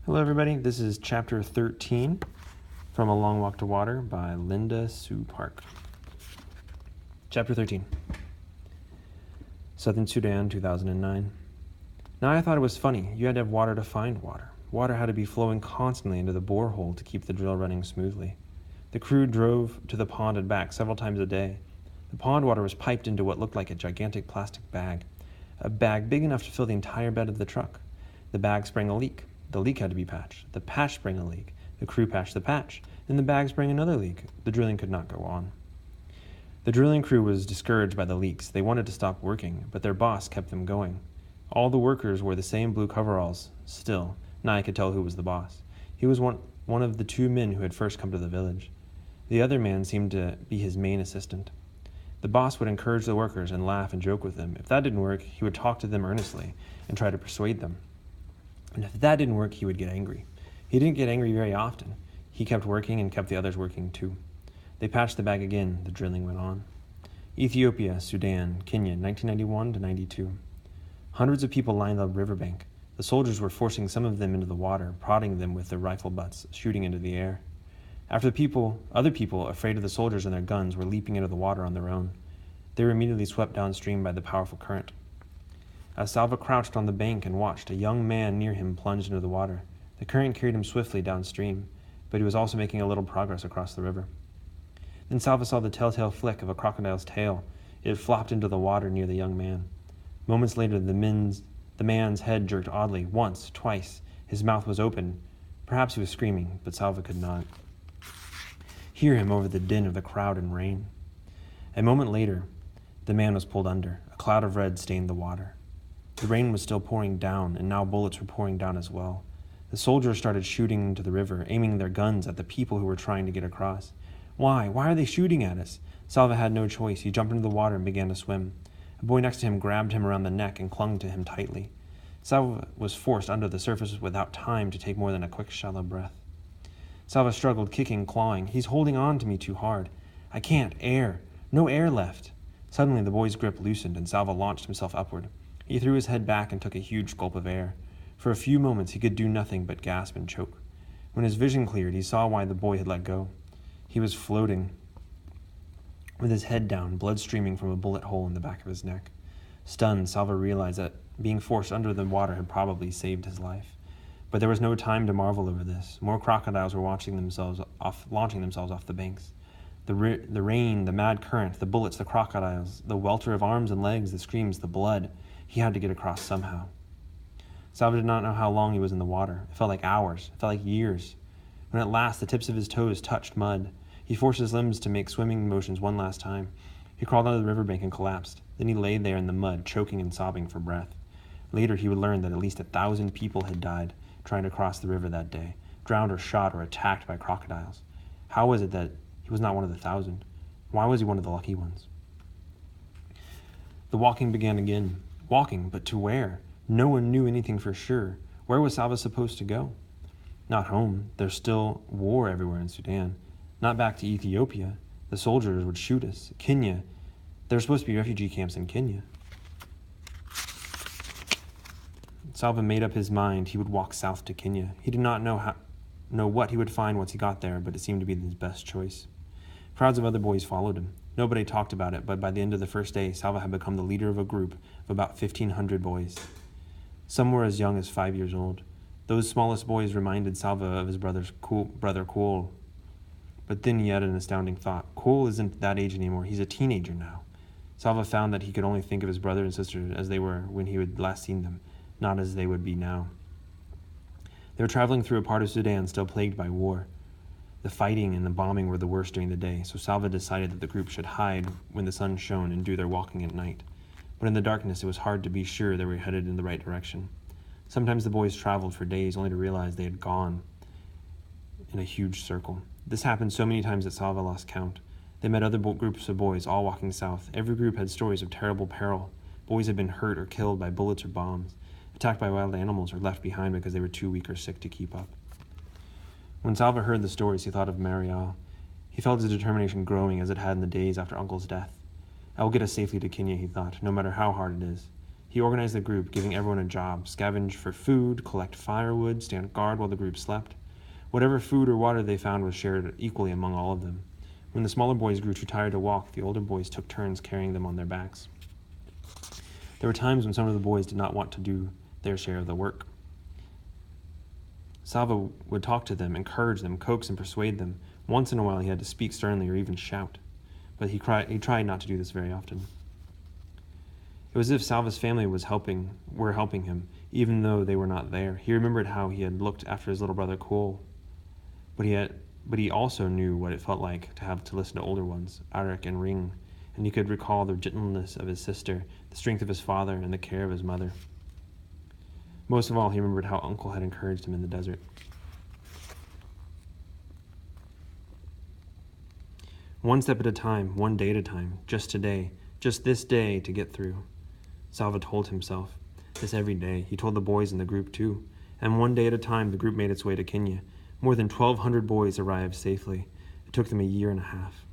Hello, everybody. This is Chapter 13 from A Long Walk to Water by Linda Sue Park. Chapter 13. Southern Sudan, 2009. Now I thought it was funny. You had to have water to find water. Water had to be flowing constantly into the borehole to keep the drill running smoothly. The crew drove to the pond and back several times a day. The pond water was piped into what looked like a gigantic plastic bag, a bag big enough to fill the entire bed of the truck. The bag sprang a leak. The leak had to be patched. The patch sprang a leak. The crew patched the patch. Then the bag sprang another leak. The drilling could not go on. The drilling crew was discouraged by the leaks. They wanted to stop working, but their boss kept them going. All the workers wore the same blue coveralls. Still, now I could tell who was the boss. He was one of the two men who had first come to the village. The other man seemed to be his main assistant. The boss would encourage the workers and laugh and joke with them. If that didn't work, he would talk to them earnestly and try to persuade them. And if that didn't work, he would get angry. He didn't get angry very often. He kept working and kept the others working too. They patched the bag again. The drilling went on. Ethiopia, Sudan, Kenya, 1991 to 92. Hundreds of people lined the riverbank. The soldiers were forcing some of them into the water, prodding them with their rifle butts, shooting into the air. Other people, afraid of the soldiers and their guns, were leaping into the water on their own. They were immediately swept downstream by the powerful current. As Salva crouched on the bank and watched, a young man near him plunged into the water. The current carried him swiftly downstream, but he was also making a little progress across the river. Then Salva saw the telltale flick of a crocodile's tail. It flopped into the water near the young man. Moments later, the man's head jerked oddly, once, twice. His mouth was open. Perhaps he was screaming, but Salva could not hear him over the din of the crowd and rain. A moment later, the man was pulled under. A cloud of red stained the water. The rain was still pouring down, and now bullets were pouring down as well. The soldiers started shooting into the river, aiming their guns at the people who were trying to get across. Why? Why are they shooting at us? Salva had no choice. He jumped into the water and began to swim. A boy next to him grabbed him around the neck and clung to him tightly. Salva was forced under the surface without time to take more than a quick, shallow breath. Salva struggled, kicking, clawing. He's holding on to me too hard. I can't. Air. No air left. Suddenly, the boy's grip loosened, and Salva launched himself upward. He threw his head back and took a huge gulp of air. For a few moments, he could do nothing but gasp and choke. When his vision cleared, he saw why the boy had let go. He was floating with his head down, blood streaming from a bullet hole in the back of his neck. Stunned, Salva realized that being forced under the water had probably saved his life. But there was no time to marvel over this. More crocodiles were launching themselves off the banks. The rain, the mad current, the bullets, the crocodiles, the welter of arms and legs, the screams, the blood. He had to get across somehow. Salva did not know how long he was in the water. It felt like hours. It felt like years. When at last the tips of his toes touched mud, he forced his limbs to make swimming motions one last time. He crawled onto the riverbank and collapsed. Then he lay there in the mud, choking and sobbing for breath. Later he would learn that at least 1,000 people had died trying to cross the river that day, drowned or shot or attacked by crocodiles. How was it that he was not one of the 1,000? Why was he one of the lucky ones? The walking began again. Walking, but to where? No one knew anything for sure. Where was Salva supposed to go? Not home. There's still war everywhere in Sudan. Not back to Ethiopia. The soldiers would shoot us. Kenya. There were supposed to be refugee camps in Kenya. Salva made up his mind he would walk south to Kenya. He did not know what he would find once he got there, but it seemed to be his best choice. Crowds of other boys followed him. Nobody talked about it, but by the end of the first day, Salva had become the leader of a group of about 1,500 boys. Some were as young as 5 years old. Those smallest boys reminded Salva of his brother Kool. But then he had an astounding thought. Kool isn't that age anymore. He's a teenager now. Salva found that he could only think of his brother and sister as they were when he had last seen them, not as they would be now. They were traveling through a part of Sudan still plagued by war. The fighting and the bombing were the worst during the day, so Salva decided that the group should hide when the sun shone and do their walking at night. But in the darkness, it was hard to be sure they were headed in the right direction. Sometimes the boys traveled for days only to realize they had gone in a huge circle. This happened so many times that Salva lost count. They met other groups of boys, all walking south. Every group had stories of terrible peril. Boys had been hurt or killed by bullets or bombs, attacked by wild animals, or left behind because they were too weak or sick to keep up. When Salva heard the stories, he thought of Marial. He felt his determination growing as it had in the days after Uncle's death. I will get us safely to Kenya, he thought, no matter how hard it is. He organized the group, giving everyone a job: scavenge for food, collect firewood, stand guard while the group slept. Whatever food or water they found was shared equally among all of them. When the smaller boys grew too tired to walk, the older boys took turns carrying them on their backs. There were times when some of the boys did not want to do their share of the work. Salva would talk to them, encourage them, coax and persuade them. Once in a while he had to speak sternly or even shout, but he tried not to do this very often. It was as if Salva's family were helping him, even though they were not there. He remembered how he had looked after his little brother Cole, but he also knew what it felt like to have to listen to older ones, Arik and Ring, and he could recall the gentleness of his sister, the strength of his father, and the care of his mother. Most of all, he remembered how Uncle had encouraged him in the desert. One step at a time, one day at a time, just today, just this day to get through. Salva told himself this every day. He told the boys in the group too. And one day at a time, the group made its way to Kenya. More than 1,200 boys arrived safely. It took them a year and a half.